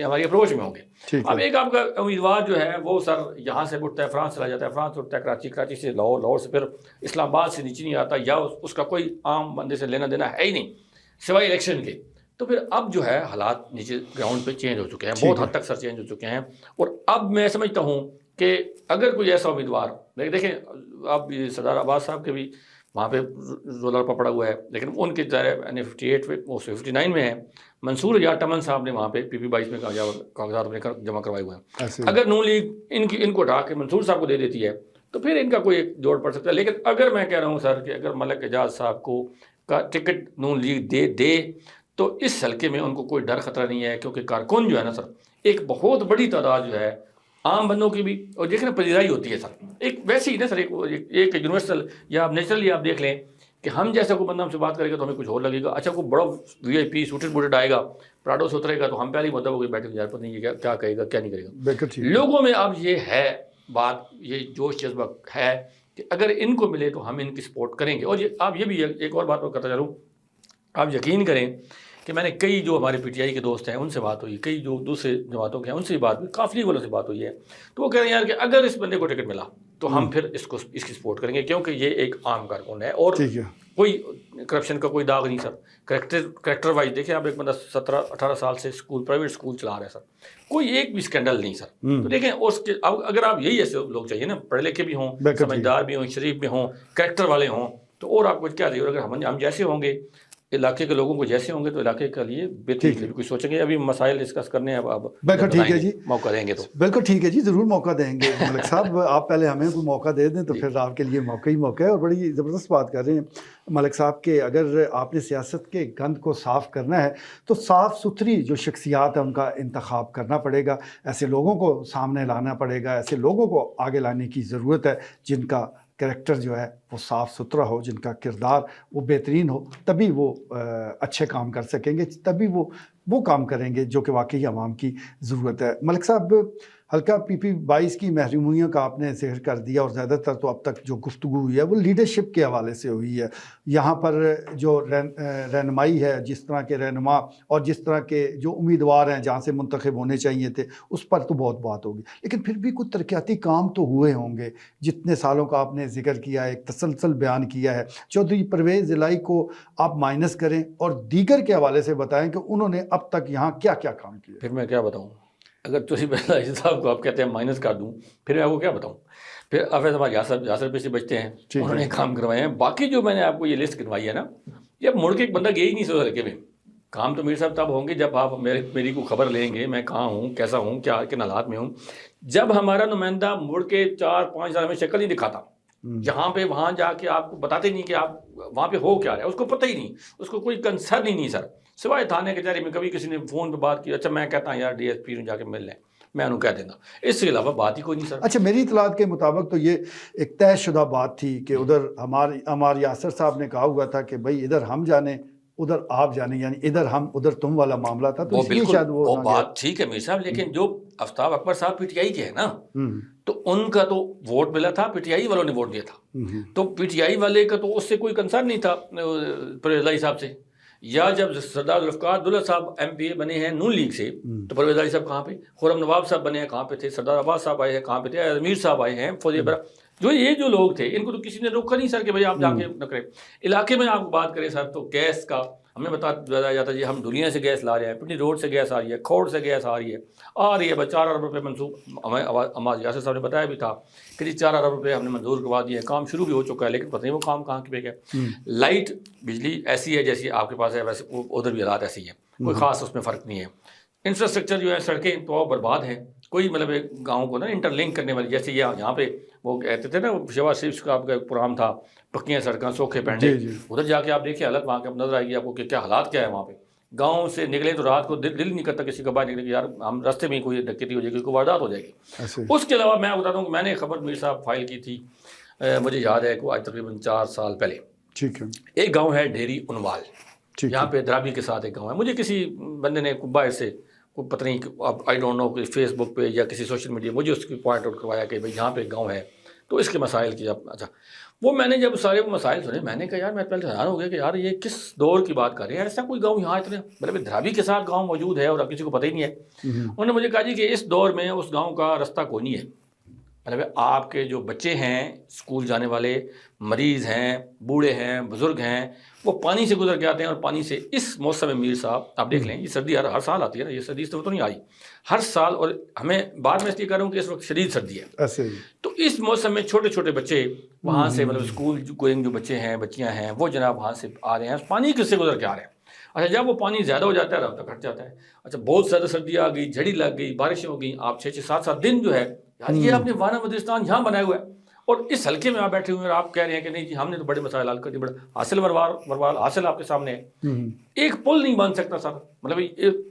ہماری اپروچ میں ہوں گے. اب ایک آپ کا امیدوار جو ہے وہ سر یہاں سے اٹھتا ہے فرانس چلا جاتا ہے، فرانس اٹھتا ہے کراچی، کراچی سے لاہور، لاہور سے پھر اسلام آباد سے نیچے نہیں آتا، یا اس کا کوئی عام بندے سے لینا دینا ہے ہی نہیں سوائے الیکشن کے. تو پھر اب جو ہے حالات نیچے گراؤنڈ پہ چینج ہو چکے ہیں، بہت حد تک سر چینج ہو چکے ہیں. اور اب میں سمجھتا ہوں کہ اگر کوئی ایسا امیدوار دیکھیں، اب سردار عباس صاحب کے بھی وہاں پہ رولر پڑا ہوا ہے، لیکن ان کے ظاہر 58 وہ 59 میں ہے. منصور یا ٹمن صاحب نے وہاں پہ PP 22 میں کاغذات اپنے جمع کروائے ہوئے ہیں. اگر نون لیگ ان کو اٹھا کے منصور صاحب کو دے دیتی ہے تو پھر ان کا کوئی ایک جوڑ پڑ سکتا ہے. لیکن اگر میں کہہ رہا ہوں سر کہ اگر ملک اعجاز صاحب کو کا ٹکٹ نون لیگ دے تو اس حلقے میں ان کو کوئی ڈر خطرہ نہیں ہے، کیونکہ کارکن جو ہے نا سر، ایک بہت بڑی تعداد جو ہے عام بندوں کی بھی، اور دیکھیں نا پذیرائی ہوتی ہے سر ایک ویسے ہی نا سر، ایک یونیورسل یا نیچرلی آپ دیکھ لیں کہ ہم جیسا کوئی بندہ ہم سے بات کرے گا تو ہمیں کچھ اور لگے گا. اچھا کوئی بڑا VIP سوٹڈ بوٹڈ آئے گا، پراڈو سے اترے گا، تو ہم پہلے ہی مطلب بیٹھے یار پتہ نہیں یہ کیا کہے گا کیا نہیں کرے گا. لوگوں میں اب یہ ہے بات، یہ جوش جذبہ ہے کہ اگر ان کو ملے تو ہم ان کی سپورٹ کریں گے. اور یہ آپ یہ بھی ایک اور بات میں کرتا چلوں، آپ یقین کریں کہ میں نے کئی جو ہمارے PTI کے دوست ہیں ان سے بات ہوئی، کئی جو دوسرے جماعتوں کے ہیں ان سے بات ہوئی، کافی والوں سے بات ہوئی ہے، تو وہ کہہ رہے ہیں یار کہ اگر اس بندے کو ٹکٹ ملا تو ہم پھر اس کی سپورٹ کریں گے، کیونکہ یہ ایک عام کارکن ہے اور کوئی کرپشن کا کوئی داغ نہیں سر. کریکٹر وائز دیکھیں آپ، ایک بندہ 17-18 سال سے پرائیویٹ اسکول چلا رہا ہے سر، کوئی ایک بھی اسکینڈل نہیں سر. تو دیکھیں اس کے اگر آپ یہی ایسے لوگ چاہیے نا، پڑھے لکھے بھی ہوں، سمجھدار بھی ہوں، شریف بھی ہوں، کریکٹر والے ہوں، تو اور آپ کو کیا چاہیے. اگر ہم جیسے ہوں گے، علاقے کے لوگوں کو جیسے ہوں گے تو علاقے کے لیے بہتری کے لیے کچھ سوچیں گے. ابھی مسائل ڈسکس کرنے ہیں، اب بالکل ٹھیک ہے جی، موقع دیں گے تو بالکل ٹھیک ہے جی، ضرور موقع دیں گے. ملک صاحب آپ پہلے ہمیں کوئی موقع دے دیں تو پھر آپ کے لیے موقع ہی موقع ہے. اور بڑی زبردست بات کر رہے ہیں ملک صاحب کہ اگر آپ نے سیاست کے گند کو صاف کرنا ہے تو صاف ستھری جو شخصیات ہیں ان کا انتخاب کرنا پڑے گا، ایسے لوگوں کو سامنے لانا پڑے گا، ایسے لوگوں کو آگے لانے کی ضرورت ہے جن کا کریکٹر جو ہے وہ صاف ستھرا ہو، جن کا کردار وہ بہترین ہو، تبھی وہ اچھے کام کر سکیں گے، تبھی وہ کام کریں گے جو کہ واقعی عوام کی ضرورت ہے. ملک صاحب، حلقہ PP 22 کی محرومیوں کا آپ نے ذکر کر دیا، اور زیادہ تر تو اب تک جو گفتگو ہوئی ہے وہ لیڈرشپ کے حوالے سے ہوئی ہے. یہاں پر جو رہنمائی ہے، جس طرح کے رہنما اور جس طرح کے جو امیدوار ہیں جہاں سے منتخب ہونے چاہیے تھے، اس پر تو بہت بات ہوگی، لیکن پھر بھی کچھ ترقیاتی کام تو ہوئے ہوں گے. جتنے سالوں کا آپ نے ذکر کیا ہے، ایک تسلسل بیان کیا ہے، چودھری پرویز الہی کو آپ مائنس کریں اور دیگر کے حوالے سے بتائیں کہ انہوں نے اب تک یہاں کیا کیا کام کیا. پھر میں کیا بتاؤں، اگر چودھری پرویز الہی صاحب کو آپ کہتے ہیں مائنس کر دوں، پھر میں آپ کو کیا بتاؤں. پھر حافظ ہمارے یاسر پہ سے بچتے ہیں، انہوں نے کام کروائے ہیں. باقی جو میں نے آپ کو یہ لسٹ گنوائی ہے نا، یہ مڑ کے ایک بندہ گیا ہی نہیں سو حلقے میں. کام تو میرے صاحب تب ہوں گے جب آپ میری کو خبر لیں گے میں کہاں ہوں، کیسا ہوں، کیا کن حالات میں ہوں. جب ہمارا نمائندہ مڑ کے 4-5 سال میں شکل نہیں دکھاتا، جہاں پہ وہاں جا کے آپ کو بتاتے نہیں کہ آپ وہاں پہ ہو کیا رہا ہے، اس کو پتہ ہی نہیں، اس کو کوئی کنسرن ہی نہیں سر، سوائے تھانے کچہری میں کبھی کسی نے فون پہ بات کی، اچھا میں کہتا ہوں یار DSP نے جا کے مل لیں، میں انہوں کہہ دینا، اس کے علاوہ بات ہی کوئی نہیں سر. اچھا، میری اطلاعات کے مطابق تو یہ ایک طے شدہ بات تھی کہ ادھر ہمارے یاسر صاحب نے کہا ہوا تھا کہ بھائی ادھر ہم جانے ادھر آپ جانے، یعنی ادھر ہم ادھر تم والا معاملہ تھا. تو شاید وہ بات ٹھیک ہے میر صاحب، لیکن جو آفتاب اکبر صاحب PTI کے ہیں نا، تو ان کا تو ووٹ ملا تھا، PTI والوں نے ووٹ دیا تھا، تو PTI والے کا تو اس سے کوئی کنسرن نہیں تھا پرویز الہی صاحب سے. یا جب سردار ذوالفقار عبداللہ صاحب MPA بنے ہیں نون لیگ سے، تو پرویز الہی صاحب کہاں پہ، خرم نواب صاحب بنے ہیں کہاں پہ تھے، سردار عباس صاحب آئے ہیں کہاں پہ تھے، امیر صاحب آئے ہیں، فوزیہ برا، جو لوگ تھے ان کو تو کسی نے روکا نہیں سر کہ بھائی آپ جا کے نہ کریں. علاقے میں آپ بات کریں سر تو گیس کا ہمیں بتایا جاتا ہے جی ہم دنیا سے گیس لا رہے ہیں، پنڈی روڈ سے گیس آ رہی ہے، کھوڑ سے گیس آ رہی ہے بس 4 ارب روپے منسوخ، ہمیں عماد یاسر صاحب نے بتایا بھی تھا کہ جی 4 ارب روپے ہم نے منظور کروا دیے ہیں، کام شروع بھی ہو چکا ہے، لیکن پتہ نہیں وہ کام کہاں پہ گیا۔ لائٹ بجلی ایسی ہے جیسی آپ کے پاس ہے، ویسے ادھر بھی حالات ایسی ہیں، کوئی خاص اس میں فرق نہیں ہے۔ انفراسٹرکچر جو ہے سڑکیں تو برباد ہیں، کوئی مطلب گاؤں کو نا انٹر لنک کرنے والی، جیسے یہاں پہ وہ کہتے تھے نا شہباز شریف کا آپ کا پروگرام تھا پکیاں سڑکیں سوکھے پینڈے، ادھر جا کے آپ دیکھیں حالت وہاں کے نظر آئے گی آپ کو کہ کیا حالات کیا ہے وہاں پہ۔ گاؤں سے نکلے تو رات کو دل نہیں کرتا کسی کا باہر نکلے کہ یار ہم راستے میں کوئی ڈکیتی ہو جائے گی، کوئی واردات ہو جائے گی۔ اس کے علاوہ میں بتاتا ہوں کہ میں نے خبر میر صاحب فائل کی تھی، مجھے یاد ہے کہ آج تقریباً 4 سال پہلے، ٹھیک ہے، ایک گاؤں ہے ڈھیری انوال، یہاں پہ درابی کے ساتھ ایک گاؤں ہے، مجھے کسی بندے نے باہر سے کوئی پتہ نہیں آئی ڈونٹ نو کہ فیس بک پہ یا کسی سوشل میڈیا مجھے اس کی پوائنٹ آؤٹ کروایا کہ بھائی یہاں پہ گاؤں ہے تو اس کے مسائل کی اچھا وہ میں نے جب سارے مسائل سنے میں نے کہا یار میں پہلے حیران ہو گیا کہ یار یہ کس دور کی بات کر رہے ہیں، ایسا کوئی گاؤں یہاں اتنے مطلب دھرابی کے ساتھ گاؤں موجود ہے اور اب کسی کو پتہ ہی نہیں ہے۔ انہوں نے مجھے کہا جی کہ اس دور میں اس گاؤں کا رستہ کوئی نہیں ہے، مطلب آپ کے جو بچے ہیں اسکول جانے والے، مریض ہیں، بوڑھے ہیں، بزرگ ہیں، وہ پانی سے گزر کے آتے ہیں، اور پانی سے اس موسم میں میر صاحب آپ دیکھ لیں یہ سردی ہر سال آتی ہے نا، یہ سردی اس طرح تو نہیں آئی ہر سال، اور ہمیں بعد میں اس لیے کہہ رہا ہوں کہ اس وقت شدید سردی ہے، تو اس موسم میں چھوٹے چھوٹے بچے وہاں سے مطلب اسکول گوئنگ جو بچے ہیں بچیاں ہیں وہ جناب وہاں سے آ رہے ہیں، پانی کس سے گزر کے آ رہے ہیں۔ اچھا جب وہ پانی زیادہ ہو جاتا ہے رابطہ کٹ جاتا ہے، اچھا بہت زیادہ سردی آ گئی، جھڑی لگ گئی، بارشیں ہو گئی، آپ 6 7 7 دن جو ہے یار یہ آپ نے وانا وزیرستان یہاں بنایا ہوا ہے اور اس حلقے میں آپ بیٹھے ہوئے ہیں اور آپ کہہ رہے ہیں کہ نہیں جی ہم نے تو بڑے مسائل حل کر دیے، بڑا حاصل وروال حاصل آپ کے سامنے ہے، ایک پل نہیں بن سکتا سر، مطلب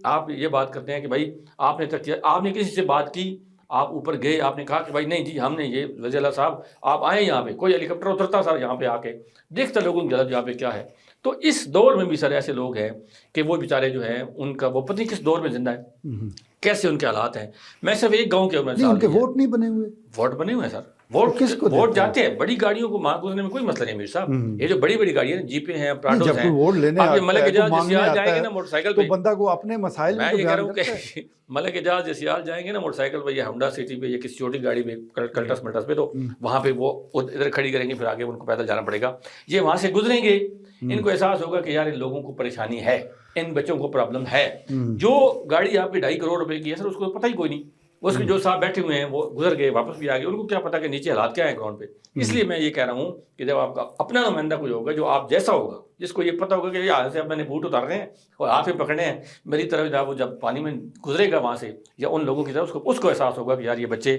آپ یہ بات کرتے ہیں کہ بھائی آپ نے تک کیا، آپ نے کسی سے بات کی، آپ اوپر گئے، آپ نے کہا کہ بھائی نہیں جی ہم نے یہ وزیر اللہ صاحب آپ آئے یہاں پہ، کوئی ہیلی کاپٹر اترتا سر یہاں پہ آ کے دیکھتا لوگوں کی حالت یہاں پہ کیا ہے۔ تو اس دور میں بھی سر ایسے لوگ ہیں کہ وہ بیچارے جو ہیں ان کا وہ پتہ نہیں کس دور میں زندہ ہے، کیسے ان کے حالات ہیں۔ میں صرف ایک گاؤں کے ان کے ووٹ نہیں بنے ہوئے، ووٹ بنے ہوئے ہیں سر، ووٹ جاتے ہیں، بڑی گاڑیوں کو وہاں گزرنے میں کوئی مسئلہ نہیں میر صاحب، یہ جو بڑی بڑی گاڑیاں ہیں جیپیں ہیں پراڈوز ہیں، آپ یہ ملک اعجاز جسیال جائیں گے نا موٹر سائیکل پہ، بندہ کو اپنے مسائل میں یہ کہہ رہا ہوں کہ ملک اعجاز جسیال جائیں گے نا موٹر سائیکل پہ یا ہونڈا سٹی پہ یا کسی چھوٹی گاڑی پہ کلٹس ملٹس پہ، تو وہاں پہ وہ ادھر کھڑی کریں گے، پھر آگے ان کو پیدل جانا پڑے گا، یہ وہاں سے گزریں گے، ان کو احساس ہوگا کہ یار ان لوگوں کو پریشانی ہے، ان بچوں کو پرابلم ہے۔ جو گاڑی آپ کی 2.5 کروڑ روپے کی ہے سر اس کو پتہ ہی کوئی نہیں، اس کے جو صاحب بیٹھے ہوئے ہیں وہ گزر گئے واپس بھی آ گئے، ان کو کیا پتا کہ نیچے حالات کیا ہیں گراؤنڈ پہ۔ اس لیے میں یہ کہہ رہا ہوں کہ جب آپ کا اپنا نمائندہ کوئی ہوگا جو آپ جیسا ہوگا، جس کو یہ پتا ہوگا کہ یہ آج سے اب میں نے بوٹ اتارنے ہیں اور ہاتھ میں پکڑنے ہیں، میری طرف جب وہ جب پانی میں گزرے گا وہاں سے یا ان لوگوں کی طرف اس کو احساس ہوگا کہ یار یہ بچے،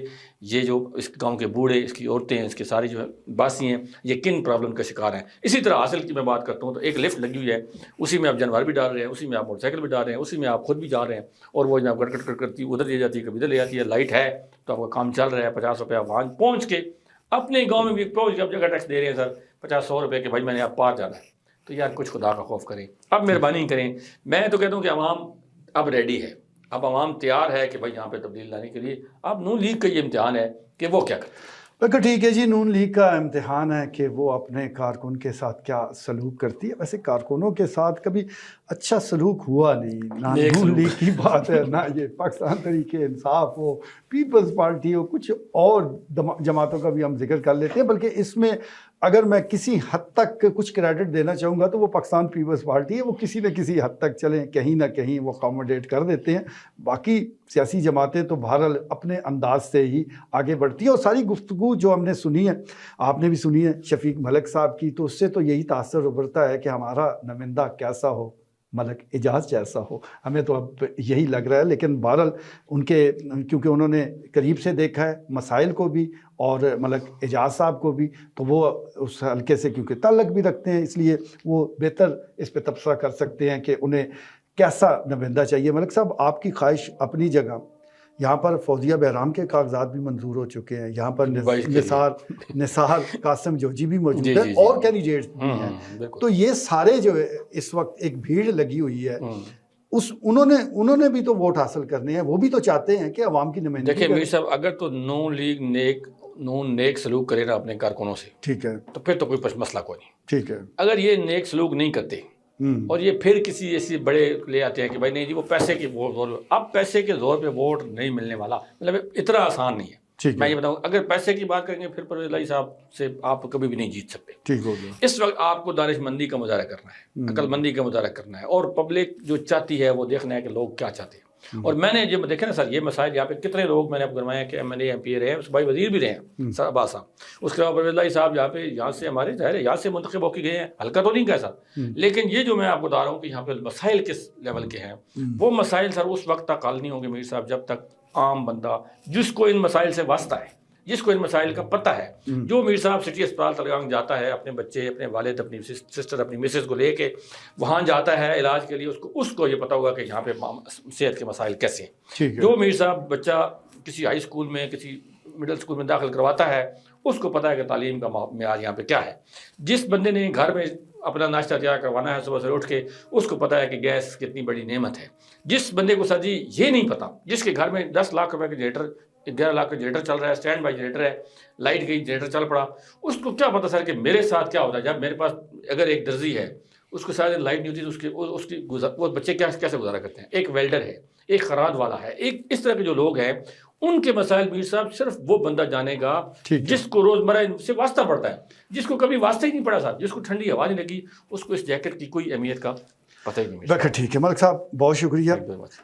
یہ جو اس گاؤں کے بوڑھے، اس کی عورتیں، اس کی ساری جو ہے باسی ہیں، یہ کن پرابلم کا شکار ہیں۔ اسی طرح حاصل کی میں بات کرتا ہوں تو ایک لفٹ لگی ہوئی ہے، اسی میں آپ جانور بھی ڈال رہے ہیں، اسی میں آپ موٹر سائیکل بھی ڈال رہے ہیں، اسی میں آپ خود بھی جا رہے ہیں، اور وہ جناب کٹ کٹ کرتی ادھر لے جاتی ہے کبھی ادھر لے جاتی ہے، لائٹ ہے تو آپ کا کام چل رہا ہے، 50 روپیہ وہاں پہنچ کے اپنے گاؤں میں بھی پہنچ کے اب جگہ ٹیکس دے رہے ہیں سر 50-100 روپے کہ بھائی میں نے آپ پار جانا ہے، تو یار کچھ خدا کا خوف کریں، اب مہربانی کریں۔ میں تو کہتا ہوں کہ عوام اب ریڈی ہے، اب عوام تیار ہے کہ بھائی یہاں پہ تبدیل لانے کے لیے، اب نون لیگ کا یہ امتحان ہے کہ وہ کیا کرے۔ بالکل ٹھیک ہے جی، نون لیگ کا امتحان ہے کہ وہ اپنے کارکن کے ساتھ کیا سلوک کرتی ہے۔ ویسے کارکنوں کے ساتھ کبھی اچھا سلوک ہوا نہیں، نہ نون لیگ کی بات ہے، نہ یہ پاکستان تحریک انصاف ہو، پیپلز پارٹی ہو، کچھ اور جماعتوں کا بھی ہم ذکر کر لیتے ہیں، بلکہ اس میں اگر میں کسی حد تک کچھ کریڈٹ دینا چاہوں گا تو وہ پاکستان پیپلز پارٹی ہے، وہ کسی نہ کسی حد تک چلیں کہیں نہ کہیں وہ اکاموڈیٹ کر دیتے ہیں۔ باقی سیاسی جماعتیں تو بہرحال اپنے انداز سے ہی آگے بڑھتی ہیں، اور ساری گفتگو جو ہم نے سنی ہے، آپ نے بھی سنی ہے شفیق ملک صاحب کی، تو اس سے تو یہی تاثر ابھرتا ہے کہ ہمارا نمائندہ کیسا ہو، ملک اعجاز جیسا ہو، ہمیں تو اب یہی لگ رہا ہے۔ لیکن بہرحال ان کے کیونکہ انہوں نے قریب سے دیکھا ہے مسائل کو بھی اور ملک اعجاز صاحب کو بھی، تو وہ اس حلقے سے کیونکہ تعلق بھی رکھتے ہیں، اس لیے وہ بہتر اس پہ تبصرہ کر سکتے ہیں کہ انہیں کیسا نمائندہ چاہیے۔ ملک صاحب آپ کی خواہش اپنی جگہ، یہاں پر فوزیہ بہرام کے کاغذات بھی منظور ہو چکے ہیں، یہاں پر نثار قاسم جوجی بھی موجود ہے اور کینڈیڈیٹس بھی ہیں، تو یہ سارے جو اس وقت ایک بھیڑ لگی ہوئی ہے، انہوں نے بھی تو ووٹ حاصل کرنے ہیں، وہ بھی تو چاہتے ہیں کہ عوام کی نمائندگی۔ دیکھیں میر صاحب، اگر تو نون لیگ نیک سلوک کرے نا اپنے کارکنوں سے، ٹھیک ہے، تو پھر تو کوئی مسئلہ کوئی نہیں، ٹھیک ہے۔ اگر یہ نیک سلوک نہیں کرتے اور یہ پھر کسی ایسی بڑے لے آتے ہیں کہ بھائی نہیں جی وہ پیسے کے زور، اب پیسے کے زور پہ ووٹ نہیں ملنے والا، مطلب اتنا آسان نہیں ہے، میں یہ بتاؤں اگر پیسے کی بات کریں گے پھر پرویز الہی صاحب سے آپ کبھی بھی نہیں جیت سکتے. ٹھیک ہو گیا. اس وقت آپ کو دانش مندی کا مظاہرہ کرنا ہے, عقل مندی کا مظاہرہ کرنا ہے, اور پبلک جو چاہتی ہے وہ دیکھنا ہے کہ لوگ کیا چاہتے ہیں. اور میں نے جب دیکھا نا سر یہ مسائل یہاں پہ کتنے لوگ میں نے آپ کو گرمایا کہ M L A M P A رہے ہیں, بھائی وزیر بھی رہے ہیں سر عباس صاحب, اس کے علاوہ پرویز الہی صاحب یہاں سے ہمارے ظاہر ہے یہاں سے منتخب ہو کے گئے ہیں, ہلکا تو نہیں کہا سر, لیکن یہ جو میں آپ کو بتا رہا ہوں کہ یہاں پہ مسائل کس لیول کے ہیں, وہ مسائل سر اس وقت تک حل نہیں ہوں گے میر صاحب جب تک عام بندہ جس کو ان مسائل سے واسطہ ہے, جس کو ان مسائل کا پتہ ہے, جو میر صاحب سٹی اسپتال تلگانگ جاتا ہے اپنے بچے, اپنے والد, اپنی سسٹر, اپنی مسز کو لے کے وہاں جاتا ہے علاج کے لیے, اس کو یہ پتہ ہوگا کہ یہاں پہ صحت کے مسائل کیسے ہیں. جو میر صاحب بچہ کسی ہائی اسکول میں کسی مڈل اسکول میں داخل کرواتا ہے اس کو پتہ ہے کہ تعلیم کا معیار یہاں پہ کیا ہے. جس بندے نے گھر میں اپنا ناشتہ تیار کروانا ہے صبح سے اٹھ کے, اس کو پتہ ہے کہ گیس کتنی بڑی نعمت ہے. جس بندے کو سر جی یہ نہیں پتہ, جس کے گھر میں 10 لاکھ روپے کا جنریٹر 11 لاکھ کا جنریٹر چل رہا ہے, اسٹینڈ بائی جنریٹر ہے, لائٹ گئی جنریٹر چل پڑا, اس کو کیا پتہ سر کہ میرے ساتھ کیا ہوتا ہے جب میرے پاس اگر ایک درزی ہے اس کو شاید لائٹ نہیں ہوتی تو اس کی وہ بچے کیسے گزارا کرتے ہیں. ایک ویلڈر ہے, ایک خراد والا ہے, ایک اس طرح کے جو لوگ ہیں ان کے مسائل میر صاحب صرف وہ بندہ جانے گا جس کو روزمرہ سے واسطہ پڑتا ہے. جس کو کبھی واسطہ ہی نہیں پڑا صاحب, جس کو ٹھنڈی ہوا نہیں لگی, اس کو اس جیکٹ کی کوئی اہمیت کا پتہ ہی نہیں. دیکھیں ٹھیک ہے ملک صاحب, بہت شکریہ.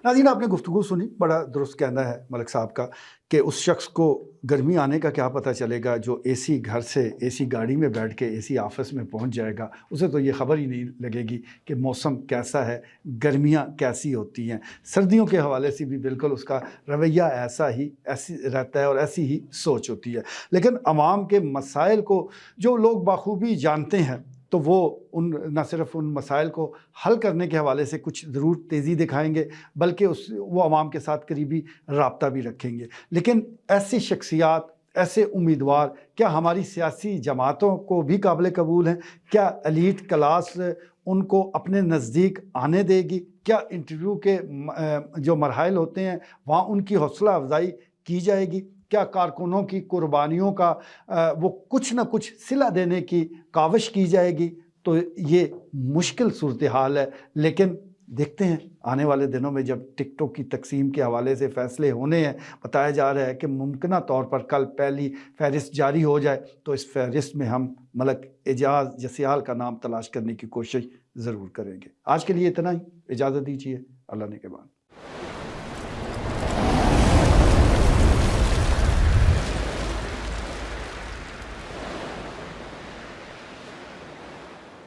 ناظرین آپ نے گفتگو سنی, بڑا درست کہنا ہے ملک صاحب کا کہ اس شخص کو گرمی آنے کا کیا پتہ چلے گا جو اے سی گھر سے اے سی گاڑی میں بیٹھ کے اے سی آفس میں پہنچ جائے گا, اسے تو یہ خبر ہی نہیں لگے گی کہ موسم کیسا ہے, گرمیاں کیسی ہوتی ہیں. سردیوں کے حوالے سے بھی بالکل اس کا رویہ ایسی رہتا ہے اور ایسی ہی سوچ ہوتی ہے. لیکن عوام کے مسائل کو جو لوگ بخوبی جانتے ہیں تو وہ نہ صرف ان مسائل کو حل کرنے کے حوالے سے کچھ ضرور تیزی دکھائیں گے بلکہ وہ عوام کے ساتھ قریبی رابطہ بھی رکھیں گے. لیکن ایسی شخصیات, ایسے امیدوار کیا ہماری سیاسی جماعتوں کو بھی قابل قبول ہیں؟ کیا ایلیٹ کلاس ان کو اپنے نزدیک آنے دے گی؟ کیا انٹرویو کے جو مراحل ہوتے ہیں وہاں ان کی حوصلہ افزائی کی جائے گی؟ کیا کارکنوں کی قربانیوں کا وہ کچھ نہ کچھ صلہ دینے کی کاوش کی جائے گی؟ تو یہ مشکل صورتحال ہے. لیکن دیکھتے ہیں آنے والے دنوں میں جب ٹکٹوں کی تقسیم کے حوالے سے فیصلے ہونے ہیں, بتایا جا رہا ہے کہ ممکنہ طور پر کل پہلی فہرست جاری ہو جائے تو اس فہرست میں ہم ملک اعجاز جسیال کا نام تلاش کرنے کی کوشش ضرور کریں گے. آج کے لیے اتنا ہی, اجازت دیجیے, اللہ نے کے بعد.